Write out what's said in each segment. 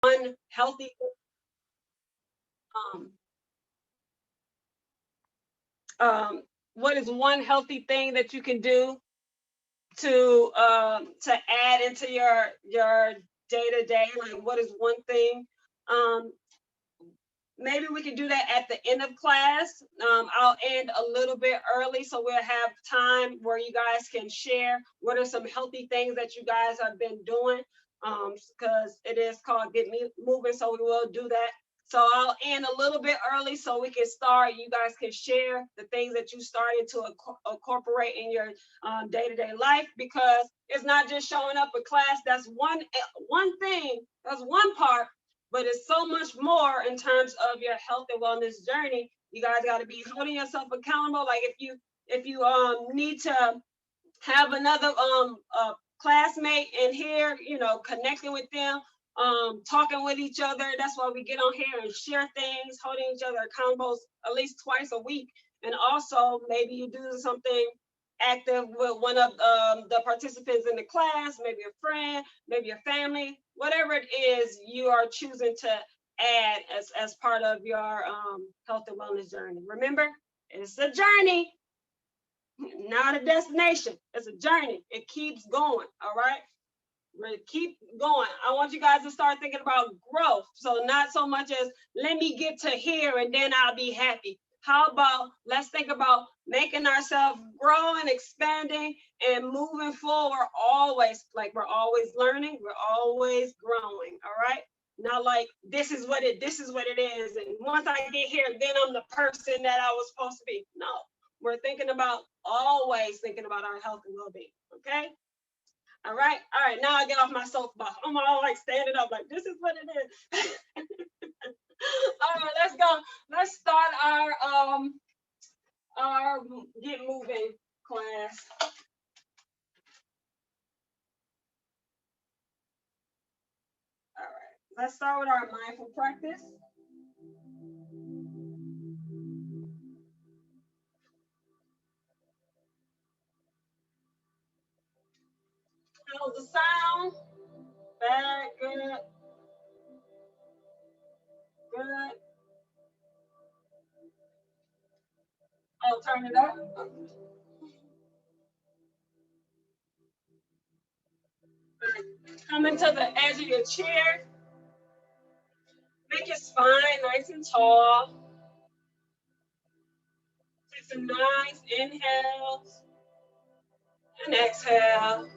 one healthy um, what is one healthy thing that you can do to add into your day to day? Like, what is one thing? Um, Maybe we can do that at the end of class. I'll end a little bit early so we'll have time where you guys can share what are some healthy things that you guys have been doing. Because it is called Get Me Moving, so we will do that. So I'll end a little bit early so we can start. You guys can share the things that you started to incorporate in your day-to-day life, because it's not just showing up for class. That's one thing. That's one part, but it's so much more in terms of your health and wellness journey. You guys got to be holding yourself accountable. Like if you need to have another classmate in here, connecting with them, talking with each other. That's why we get on here and share things, holding each other accountable at least twice a week. And also maybe you do something active with one of the participants in the class, maybe a friend, maybe a family, whatever it is you are choosing to add as part of your health and wellness journey. Remember, it's a journey, not a destination. It's a journey. It keeps going. All right. Keep going. I want you guys to start thinking about growth. So not so much as let me get to here and then I'll be happy. How about let's think about making ourselves grow and expanding and moving forward always, like we're always learning, we're always growing. All right. Not like this is what it is. And once I get here, then I'm the person that I was supposed to be. No, we're always thinking about our health and well-being. Okay. All right. All right. Now I get off my soapbox. I'm all like standing up, like this is what it is. All right, let's go. Let's start our Get Moving class. All right. Let's start with our mindful practice. How's the sound? Bad, good, good. Oh, turn it up. Come into the edge of your chair. Make your spine nice and tall. Take some nice inhales and exhale.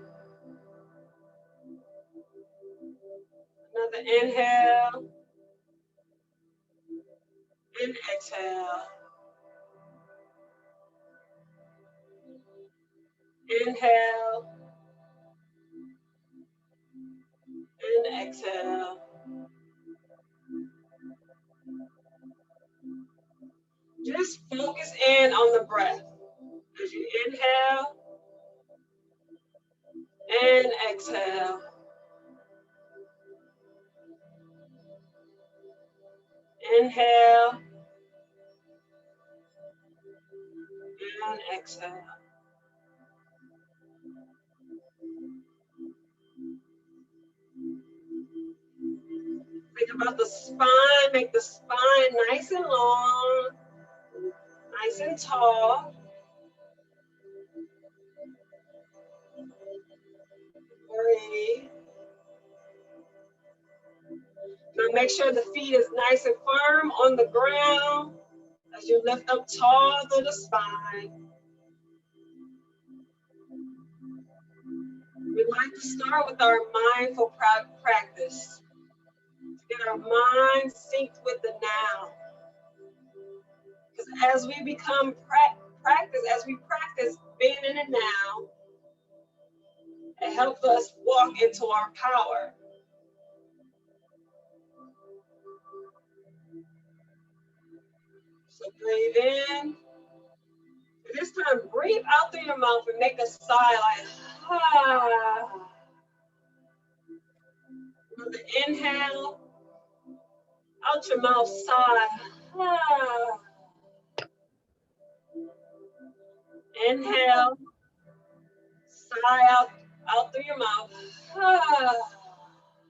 Another inhale and exhale. Inhale and exhale. Just focus in on the breath as you inhale and exhale. Inhale and exhale. Think about the spine. Make the spine nice and long, nice and tall. Breathe. Now make sure the feet is nice and firm on the ground as you lift up tall through the spine. We like to start with our mindful practice. Get our mind synced with the now. Because as we become as we practice being in it now, it helps us walk into our power. So breathe in. And this time, breathe out through your mouth and make a sigh like, ah. Another inhale. Out your mouth, sigh. Ah. Inhale. Sigh out through your mouth. Ah.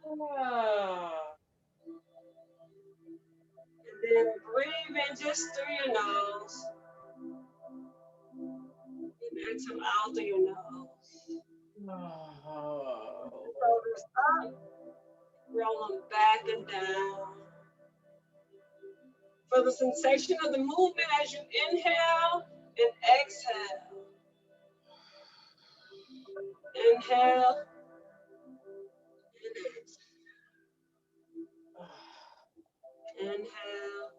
Ah. just through your nose. And exhale out through your nose. Shoulders up, roll them back and down. Feel the sensation of the movement as you inhale and exhale. Inhale and exhale. Inhale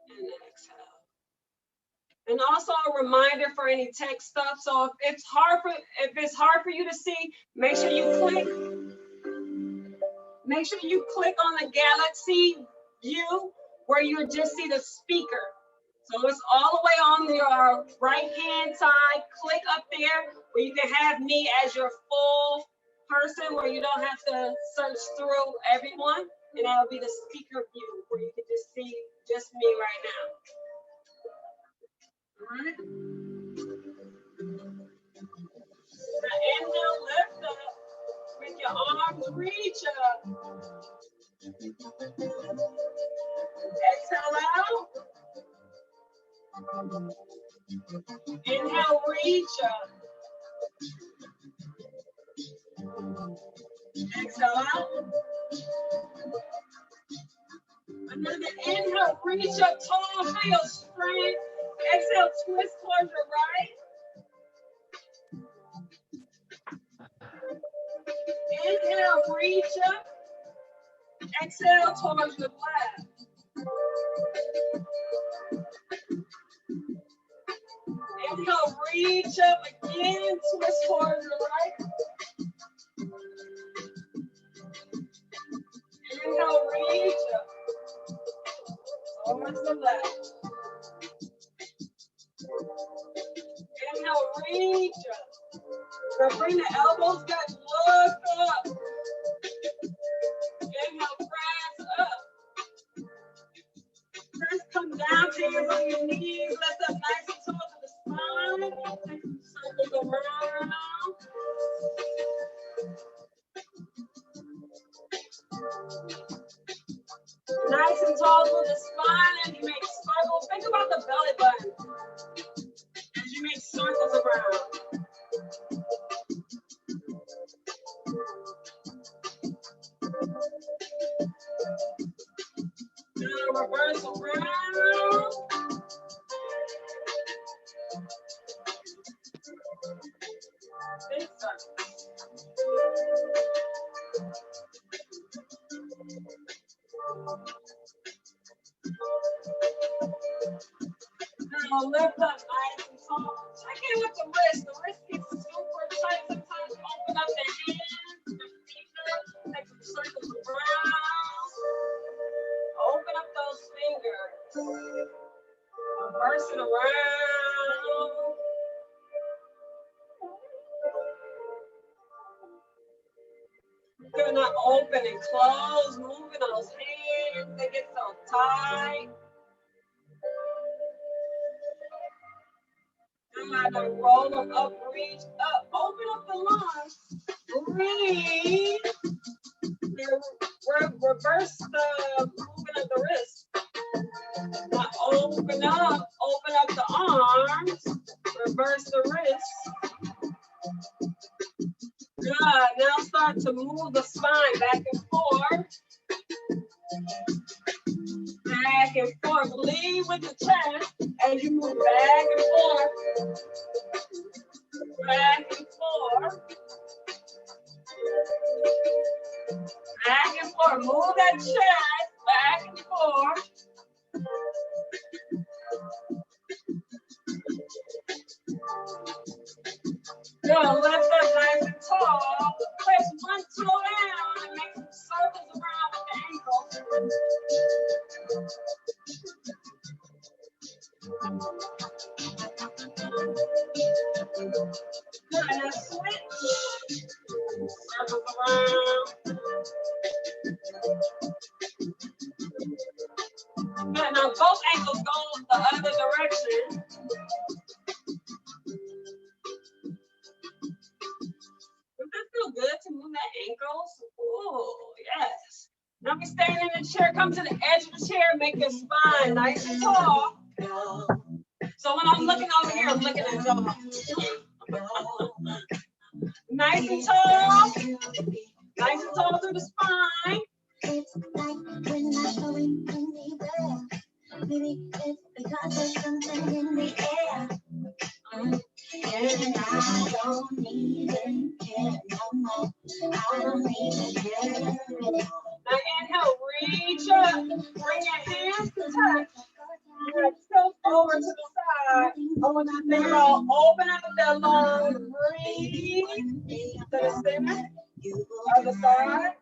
and exhale. And also a reminder for any tech stuff. So if it's hard for you to see, make sure you click on the galaxy view where you just see the speaker. So it's all the way on your right hand side. Click up there where you can have me as your full person, where you don't have to search through everyone. And that'll be the speaker view where you can just see just me right now. All right. Now inhale, lift up with your arms, reach up. Exhale out. Inhale, reach up. Exhale out. Another inhale, reach up tall, feel strength. Exhale, twist towards your right. Inhale, reach up. Exhale towards the left. Inhale, reach up again, twist towards the right. Inhale, reach up towards the left. Inhale, reach up. Now bring the elbows back, look up. Inhale, press up. Press, come down, hands on your knees, lift up nice and tall to the spine. Take some circles around. Nice and tall to the spine as you make circles. Think about the belly button as you make circles around. Now reverse around. Big circle. Now lift up nice and tall. Check in with the wrist. The wrist gets super tight. Sometimes open up the hands, the fingers, take some circles around. Open up those fingers. Reverse it around. Good, not open and close. Moving those hands. They get so tight. I'm gonna roll them up, reach up, open up the lungs, breathe. Reverse the movement of the wrist. Now open up the arms, reverse the wrist. Good. Now start to move the spine back and forth. Back and forth. Lead with the chest as you move back and forth. Back and forth. Back and forth. Move that chest back and forth. Good. Lift up nice and tall. Place one toe down and make some circles around with the ankle. Good. Now switch. Circles around. Good. Now both ankles go the other direction. Does that feel good to move that ankles? Oh, yes. Now we staying in the chair, come to the edge of the chair, make your spine nice and tall. So when I'm looking over here, I'm looking at y'all. Nice and tall. Nice and tall through the spine. It's like when I'm going anywhere. Maybe it's because there's something in the air. And I don't even care no more. I don't even care anymore. Now inhale, reach up. Bring your hands to touch. You're going to tilt over to the side. I want you to think about open up that lungs. Breathe to the center. Other side.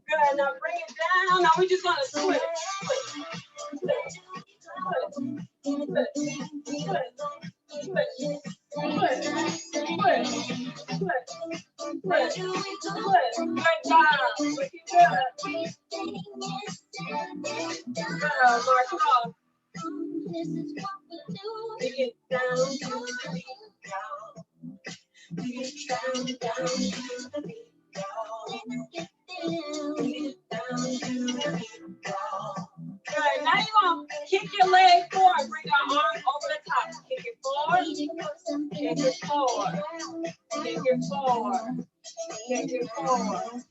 Good. Now bring it down. Now we're just going to switch. Good. Now you're going to kick your leg forward. Bring your arm over the top. Kick it forward. Kick it forward. Kick it forward. Kick it forward.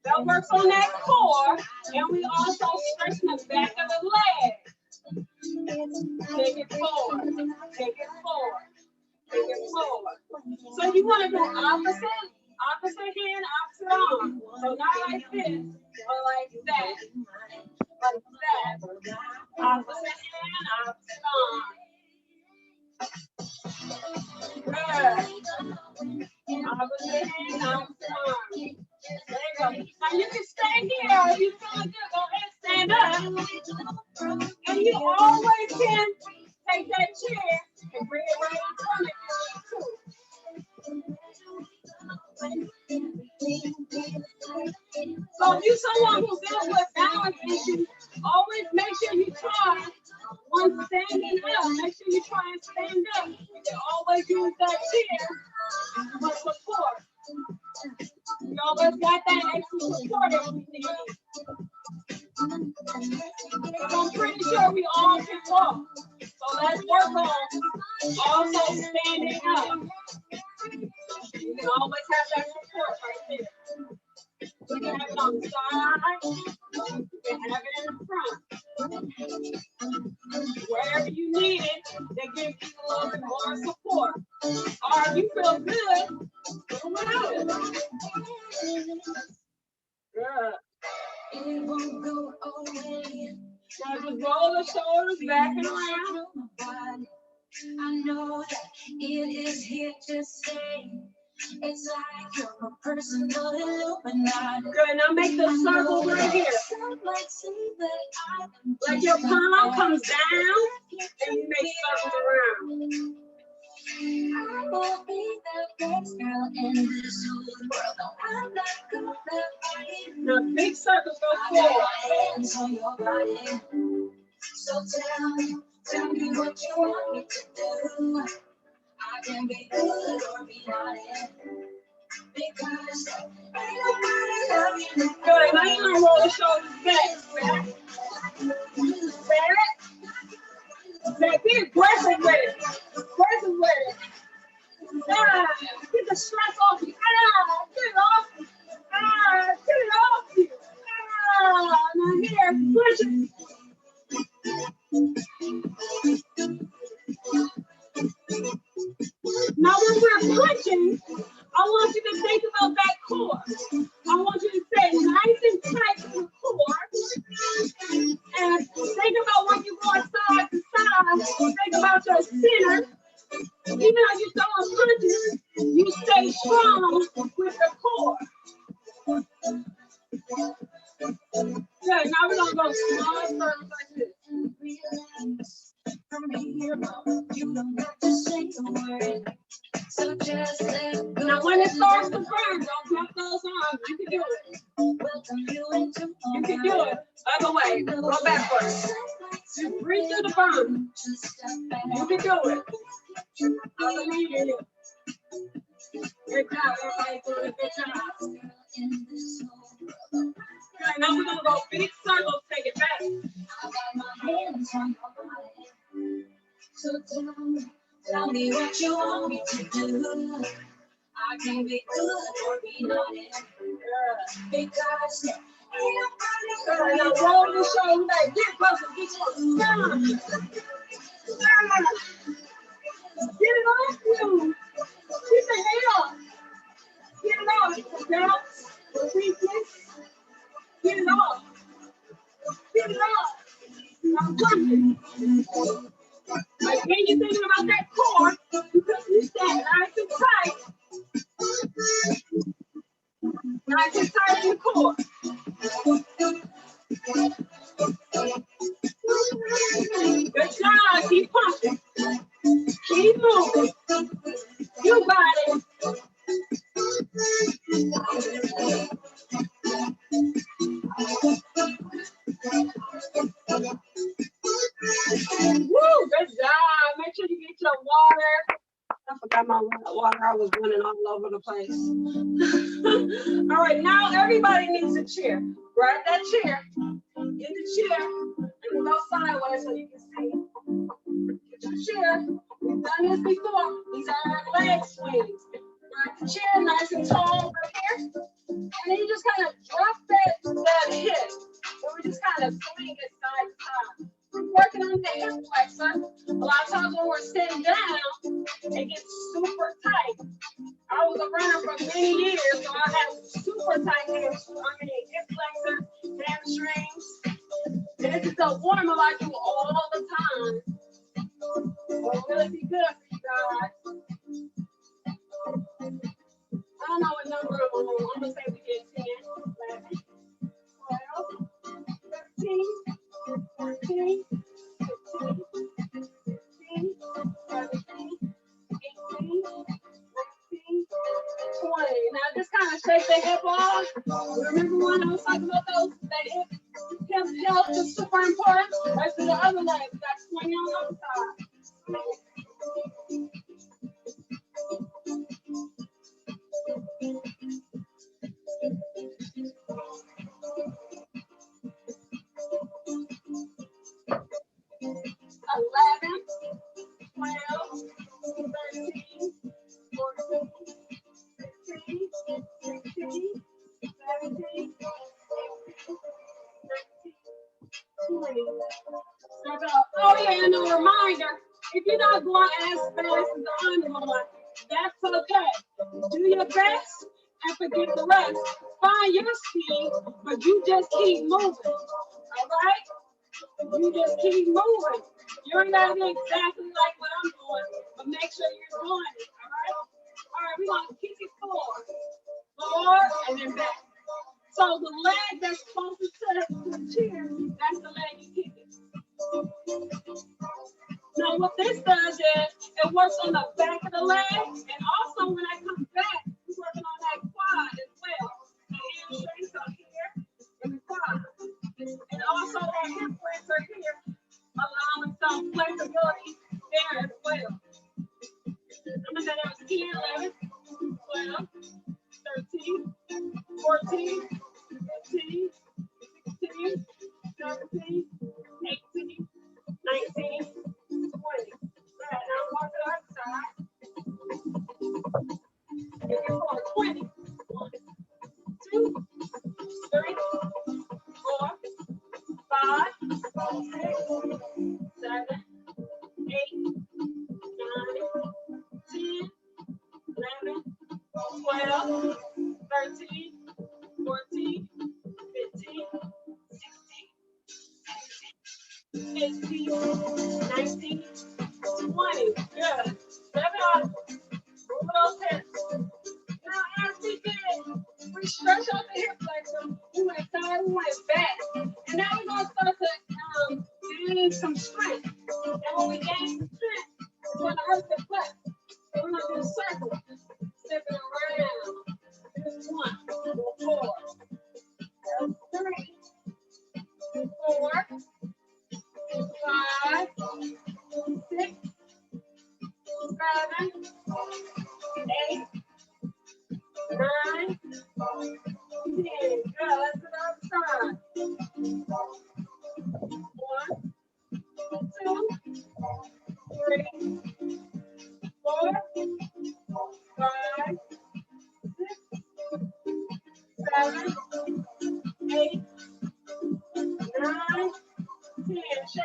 That works on that core. And we also stretch the back of the leg. Take it forward. Take it forward. Take it forward. So you want to do opposite hand, opposite arm. So not like this, but like that. Like that. Opposite hand, opposite arm. Good. Opposite hand, opposite arm. There you go. Now you can stay here. If you're feeling good, go ahead and stand up. And you always can take that chair and bring it right in front of you. So if you're someone who's dealing with balance issues, always make sure you try when standing up. Make sure you try and stand up. You can always use that chair for support. You always got that extra support if you need it. So I'm pretty sure we all can walk. So let's work on also standing up. You can always have that support right there. You can have it on the side. You can have it in the front. Wherever you need it, they give you a little bit more support. Or if you feel good, move it out. Good. It won't go away. Now just roll the shoulders back and around. I know that it is here to stay. It's like you're a personal Illuminati. Good, now make the circle right here. Like your palm comes down and you make circles around. I will be the best girl in this whole world. No, I'm not gonna fight. Now big circles go forward. Hands on your body. So tell me what you want me to do. I can be good or be honest. Because ain't nobody love you. Good, now you're gonna roll the shoulders back. Back. Be aggressive with it. Aggressive with it. Get the stress off you. Get it off you. Get it off you. Now here, push it. Now when we're punching, I want you to think about that core. I want you to stay nice and tight to the core. And think about when you go side to side. Think about your center. Even though you're throwing punches, you stay strong with the core. Good, now we're gonna go small circles like this. From here, you don't have to say a word. So just let go. Now when it starts to burn, don't drop those arms. You can do it. You can do it. Other way. Go backwards. Just breathe through the burn. You can do it. Other way. Good job, everybody doing a good job. Okay, now we're gonna go big circles, take it back. So tell me what you want me to do. I can be good or be naughty, because girl, now roll the shoulder like get closer, get closer. Get it off you. Keep the head up. Get it off, girl. Repeat this. Get it off. Get it off. I'm working. Like when you're thinking about that core, because you stand nice and tight. Nice and tight in the core. Good job. Keep pumping. Keep moving. You got it. Woo, good job. Make sure you get your water. I forgot my water. I was running all over the place. All right, now everybody needs a chair. Grab that chair. Get the chair. And go sideways so you can see. Get your chair. We've done this before. These are our leg swings. Grab the chair nice and tall right here. And then you just kind of drop that hip. And we just kind of swing it side to side. We're working on the hip flexor. A lot of times when we're sitting down, it gets super tight. I was a runner for many years, so I have super tight hips. I mean, hip flexor, hamstrings. And this is a warm-up I do all the time. It'll really be good for you guys. I don't know what number I'm on. I'm going to say we did 10, 11, 12, 13, 14, 15, 16, 17, 18, 19, 20. Now just kind of shake the hip off. Remember when I was talking about those, that hip health is super important? Right to the other leg. We got 20 on the other side. 11, 12, 13, 14, 15, 16, 17, 18, 19, 20. Oh yeah, and a reminder, if you're not going as fast as the underline, that's okay. Do your best and forget the rest. Find your speed, but you just keep moving. All right? You just keep moving. You ain't gotta be exactly like what I'm doing, but make sure you're doing it. All right? All right, we're gonna kick it forward, and then back. So the leg that's closest to the chair, that's the leg you kick it. Now what this does is it works on the back of the leg, and also when I come back, we're working on that quad as well. The hamstrings up here and the quad. And also that hip flexor here, allowing some flexibility there as well. I'm gonna say that was 10, 11, 12, 13, 14, 15, 16, 17, 18, 19, 20. Right, now walk to the other side. Give me 20. 1, 2, 3, 4, 5, 6, 7, 8, 9, 10, 11, 12, 13, 14, 15, 16, 18, 19, 20. Good. 7 on. Move those hips. Now, as we did, we stretch out the hip flexor. We went side, we went back. And now we're going to start to gain some strength. And when we gain some strength, it's going to hurt the flex. So we're going to do a circle. Stepping around. Here's 1, 4, 3, 4, 5, 6, 7, 8, Shake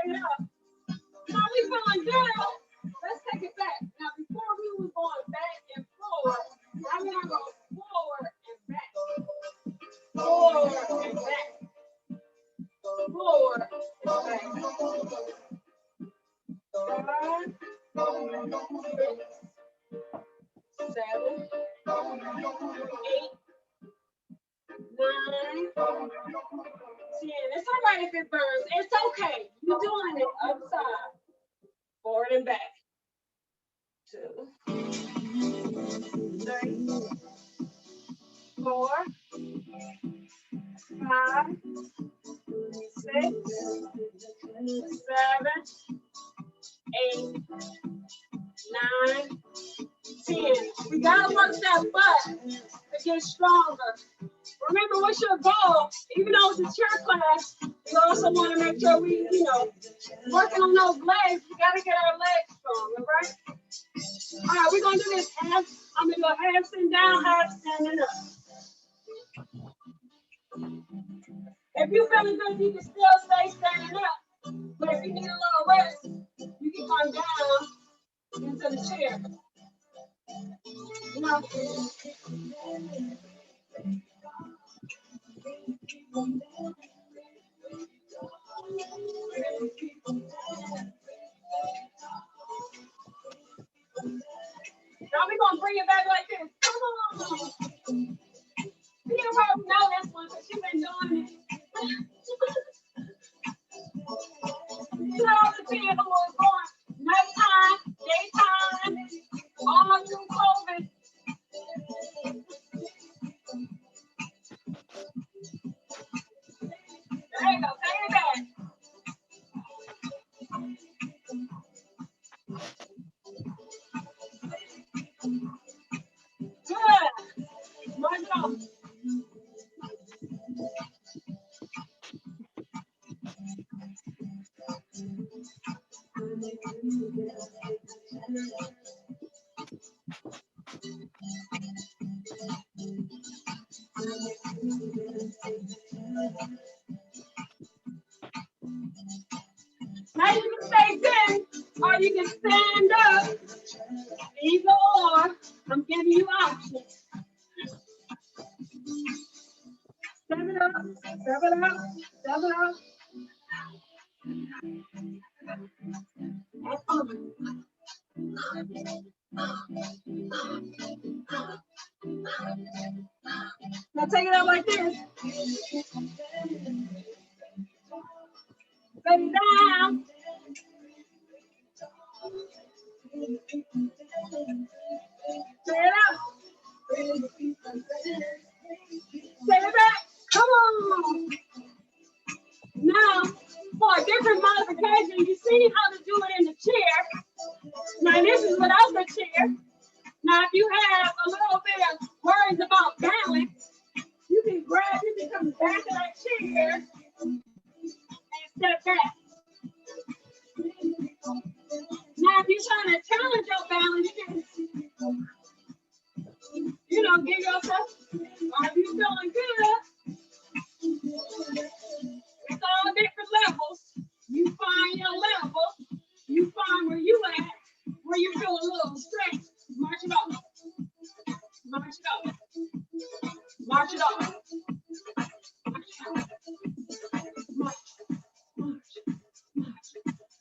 it up. Now we feeling good. Let's take it back. Now before we was going back and forward, now we're gonna go forward and back. Forward and back. Forward and back. 5, 6, 7, 8, 9, 10. It's all right if it burns. It's okay. You're doing it upside. Forward and back. 2, 3, 4, 5, 6, 7, 8, 9, 10. We gotta work that butt to get stronger. Remember, what's your goal? Even though it's a chair class, you also want to make sure we, working on those legs. We gotta get our legs strong, all right? All right, we're gonna do this half. I'm gonna go half sitting down, half standing up. If you're feeling good, you can still stay standing up. But if you need a little rest, you can come down into the chair. Now we're gonna bring it back like this. Come on. You probably know this one because you've been doing it. You know, the people who was born nighttime, daytime, all through COVID. There you go, take it back. Good. March it off. Now you can stay sitting or you can stand up. Either or, I'm giving you options. Step it up, step it up, step it up. Now take it out like this. Set it down. Set it up. Set it back. Come on. Now, for a different modification, you see how to do it in the chair. Now, this is without the chair. Now, if you have a little bit of worries about balance, you can come back to that chair and step back. Now, if you're trying to challenge your balance, you can, give yourself, or if you're feeling good, it's all different levels. You find your level, you find where you at, where you feel a little strength. March it off. March it off. March it off. March.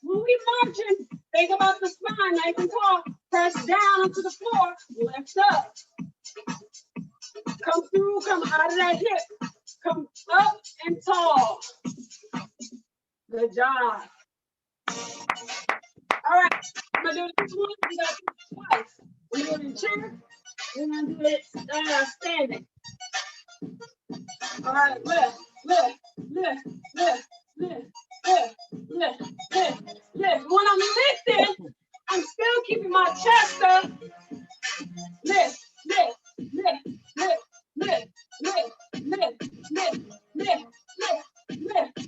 When we marching, think about the spine, nice and tall. Press down onto the floor, lift up. Come through, come out of that hip. Come up and tall. Good job. All right, I'm gonna do this one. We got to do it twice. We're doing it in chair. We're gonna do it standing. All right, lift, lift, lift, lift, lift, lift, lift, lift, lift. When I'm lifting, I'm still keeping my chest up. Lift, lift, lift, lift, lift, lift, lift, lift, lift, lift, lift.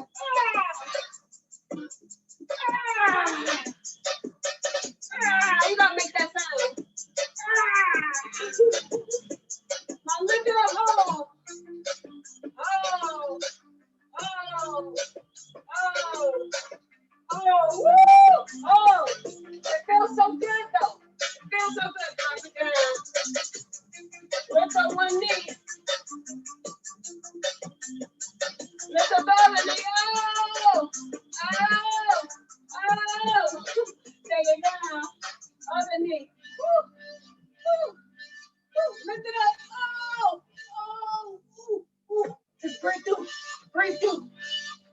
Breathe through. Breathe through.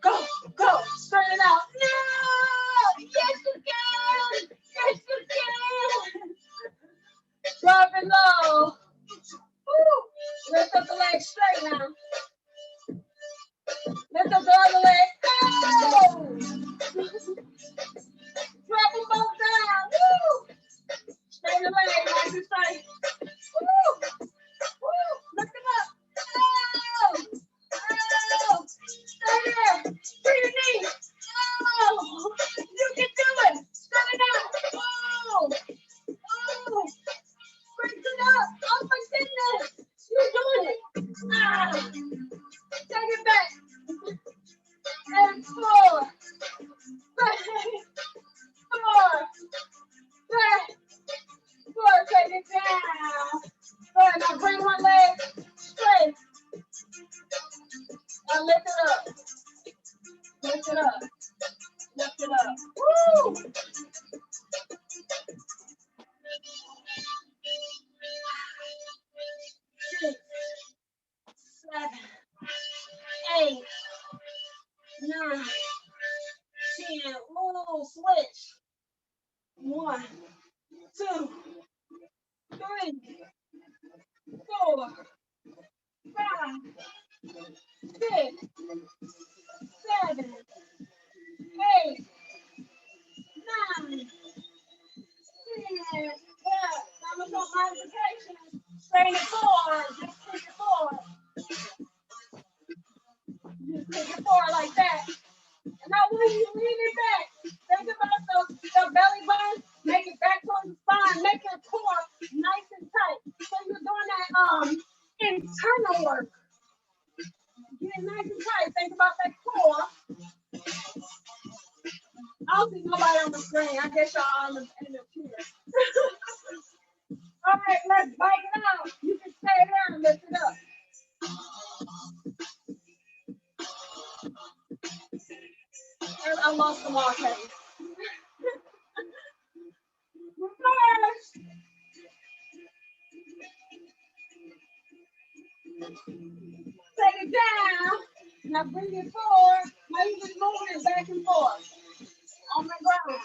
Go, go. Straighten it out. No! Yes, you can. Yes, you can. Drop it low. Woo. Lift up the leg straight now. Lift up the other leg. Go. Drop them both down. Woo. Straighten the leg, nice and straight. Woo. Woo. Lift them up. Oh. Oh. Stay there. Bring your knee. Oh. You can do it. Straighten it out. Oh. Oh. Bring it up. Oh my goodness. You're doing it. Ah. Take it back. And 4, 5, 4, 3, 4. Take it down. Good. Now bring one leg straight. Now lift it up. Lift it up. Lift it up. Woo! 6, 7, 8, 9, 10. Ooh, switch. 1, 2, 3, 4, 5, 6, 7, 8, 9, 10. Yeah. Now I'm going to modification. Straighten it forward. Just kick it forward. Just kick it forward like that. And now when you lean it back, think about the belly button. Make it back towards the spine. Make your core nice and tight. So you're doing that internal work. Get it nice and tight. Think about that core. I don't see nobody on the screen. I guess y'all in the chair. All right, let's bike it out. You can stay there and lift it up. I lost the wall case. Reverse. Take it down. Now bring it forward. Now you just moving it back and forth on the ground.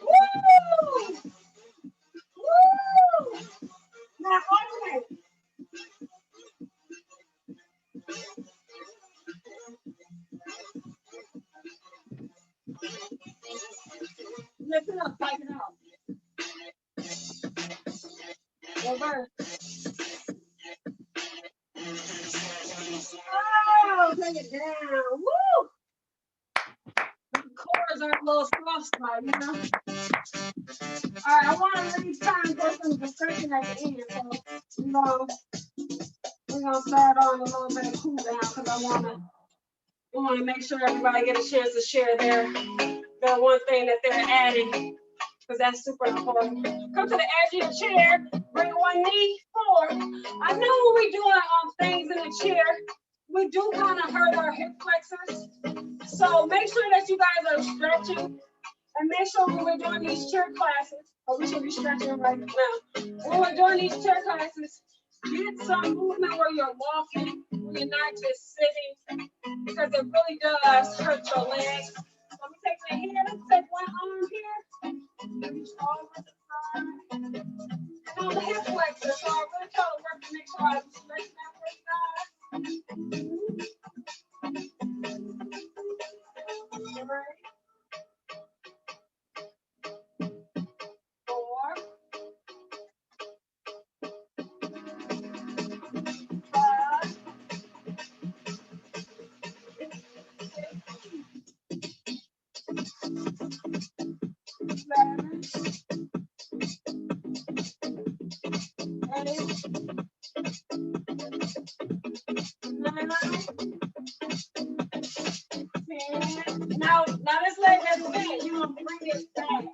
Woo! Woo! Now alternate. Lift it up, tighten it out. Reverse. Oh, take it down. Woo! The cores are a little soft spot, you know? All right, I want to leave time for some discussion at the end. So, we're gonna start on a little bit of cool down because I want to make sure everybody get a chance to share their one thing that they're adding, because that's super important. Come to the edge of your chair, bring one knee forward. I know when we doing things in the chair, we do kind of hurt our hip flexors. So make sure that you guys are stretching, and make sure when we're doing these chair classes, we should be stretching right now. When we're doing these chair classes, get some movement where you're walking, where you're not just sitting, because it really does hurt your legs. So let me take my hand, let's take one arm here, reach over the side, and on the hip flexor. So I really try to work to make sure I stretch that way side. All right. 4, 5, 7, 8, 9, 10. Now this leg has bent. You're gonna bring it back,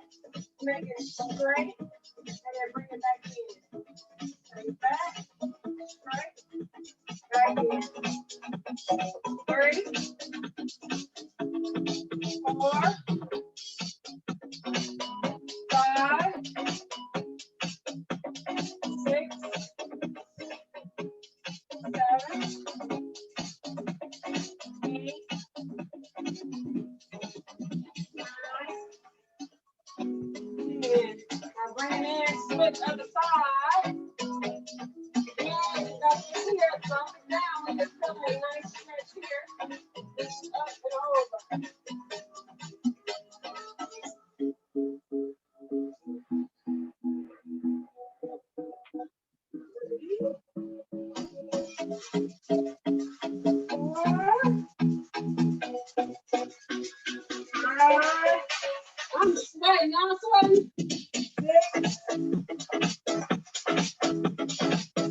make it straight, and then bring it back in. Bring it back, straight, back in. 3, 4, 5, switch other side. And you got here, drop it down. We just feel a nice stretch here. Just up and over. I'm sweating, I'm sweating. 6,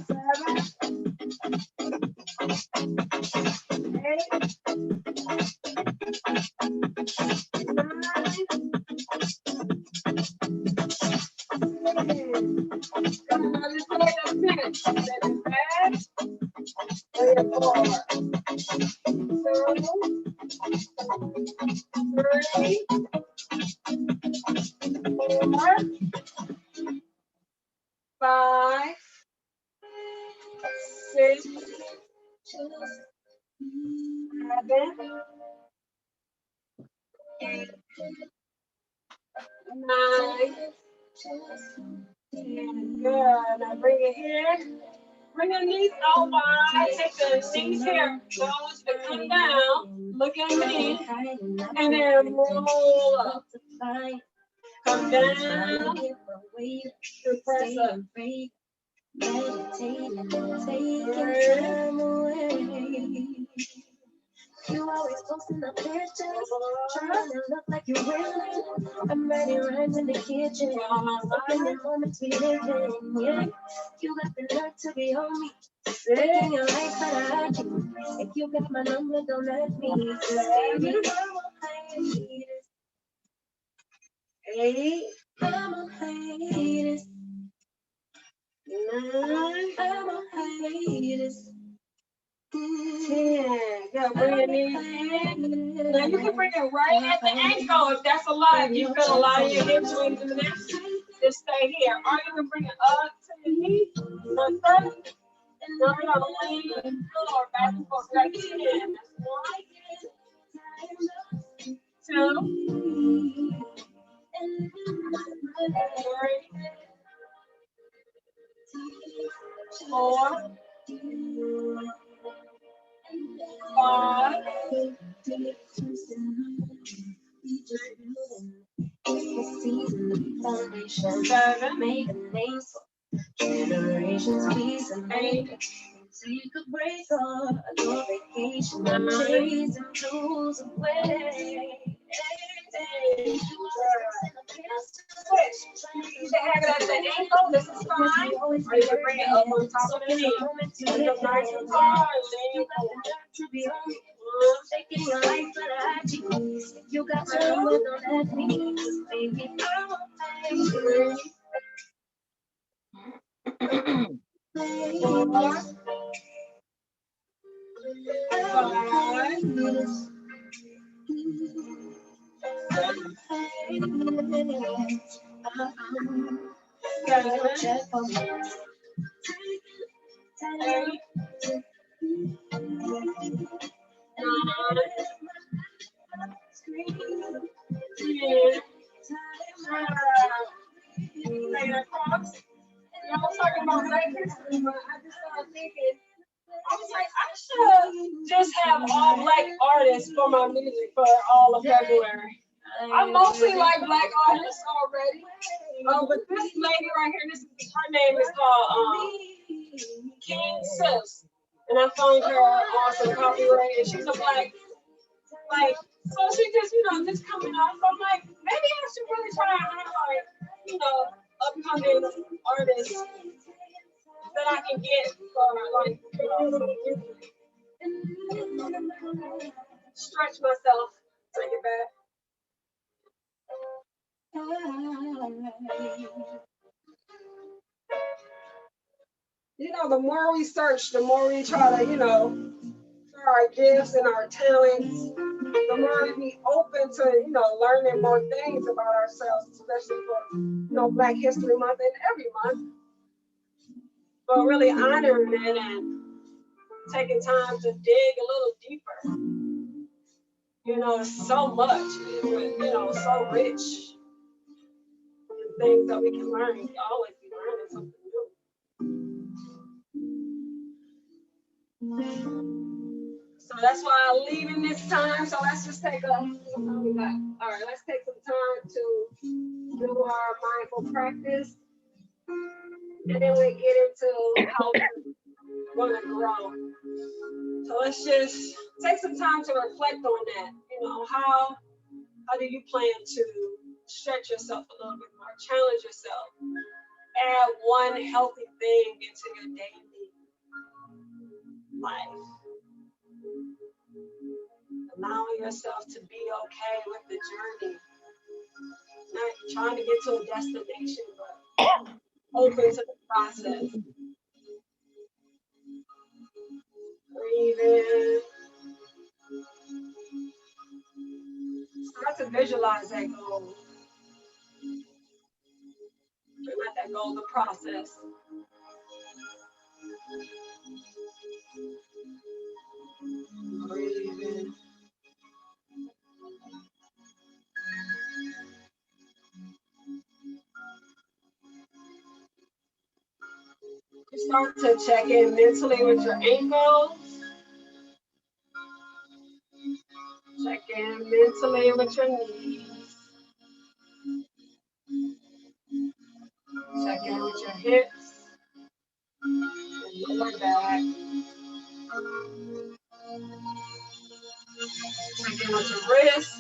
7, 8, 9, 10. Come on, let's play the minutes. 7 back. 3 or 4. 2, 3, 4, 5, 6, 7, 8, 9, 10. Good. Now bring it here. Bring your knees out wide. Take the knees here. Those that come down. Look at me. And then roll up. Come down. And press up. Meditating, taking time away. You always posting up pictures, trying to look like you're winning. I'm writing rhymes in the kitchen, looking at moments we live in. Yeah, you got the nerve to be on me, taking your life but I hide you. If you got my number, don't let me. Baby, I'm a haters. 8, I'm a haters. 9, I'm a haters. 10. Good. Bring your knees in. Now you can bring it right at the ankle if that's a lot. If you feel a lot of your hips swings in the neck, just stay here. Or you can bring it up to your knee. One third. And now we're going to lean or back and forth like 10. That's 1, 2, 3, 4, 5, 7, make a name for generations, peace and hate. Take a break or go vacation. I'm chasing blues away. Switch. You can have it at the ankle. This is fine. Or you can bring it up on top of the knee. Bring it nice and far. Taking your life, but I choose. You got my number, don't let me. Baby, I'm a I was talking about Black History, but I just started thinking, I was like, I should just have all Black artists for my music for all of February. I mostly like Black artists already. But this lady right here, her name is called King Sis. And I found her on some copyright, and she's a Black, so she just, just coming out. So I'm like, maybe I should really try to have, upcoming artists that I can get for stretch myself, take it back. The more we search, the more we try to, for our gifts and our talents, the more we be open to, learning more things about ourselves, especially for, Black History Month and every month. But really honoring it and taking time to dig a little deeper. So much, so rich. And things that we can learn, we can always be learning. learn something new. So that's why I'm leaving this time. So let's just take a, all right, let's take some time to do our mindful practice. And then we get into how we're gonna grow. So let's just take some time to reflect on that. You know, how do you plan to stretch yourself a little bit more, challenge yourself, add one healthy thing into your daily life, allowing yourself to be okay with the journey, not trying to get to a destination, but open to the process. Breathe in. Start to visualize that goal. Not that goal, the process. Breathe in. You start to check in mentally with your ankles. Check in mentally with your knees. Check in with your hips and lower back. Check in with your wrists,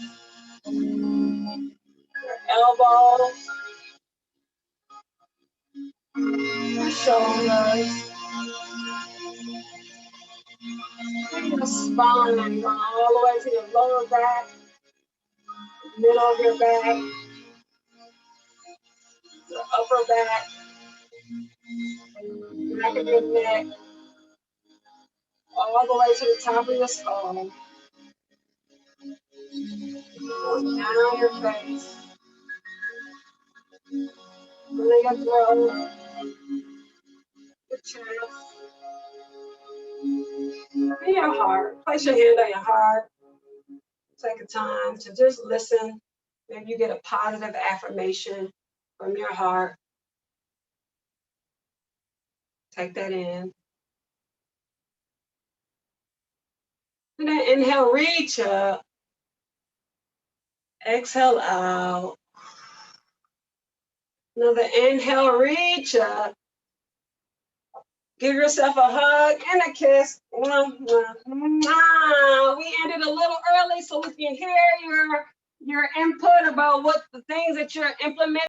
your elbows, your shoulders, and your spine, going all the way to your lower back, middle of your back, the upper back, back of your neck, all the way to the top of your skull, down your face, really your throat, your chest, and your heart. Place your hand on your heart. Take a time to just listen. Maybe you get a positive affirmation from your heart. Take that in. And then inhale, reach up. Exhale out. Another inhale, reach up. Give yourself a hug and a kiss. We ended a little early so we can hear your input about what the things that you're implementing.